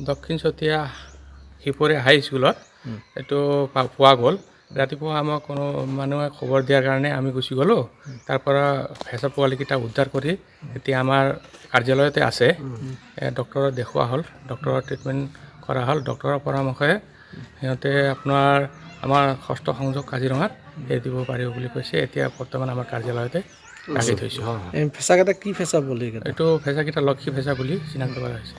দক্ষিণ চতিয়া শিপৰে হাই স্কুলত এইটো পোৱা গ'ল। ৰাতিপুৱা আমাক কোনো মানুহে খবৰ দিয়াৰ কাৰণে আমি গুচি গ'লোঁ। তাৰ পৰা ফেঁচা পোৱালিকেইটা উদ্ধাৰ কৰি এতিয়া আমাৰ কাৰ্যালয়তে আছে। ডক্টৰক দেখুওৱা হ'ল, ডক্টৰৰ ট্ৰিটমেণ্ট কৰা হ'ল। ডক্টৰৰ পৰামৰ্শে সিহঁতে আপোনাৰ আমাৰ ষষ্ঠ সংযোগ কাজিৰঙাত এৰি দিব পাৰিব বুলি কৈছে। এতিয়া বৰ্তমান আমাৰ কাৰ্যালয়তে ৰাখি থৈছোঁ। ফেঁচাকেইটা কি ফেঁচা বুলি এইটো ফেঁচাকেইটা লক্ষী ফেঁচা বুলি চিনাক্ত কৰা হৈছে।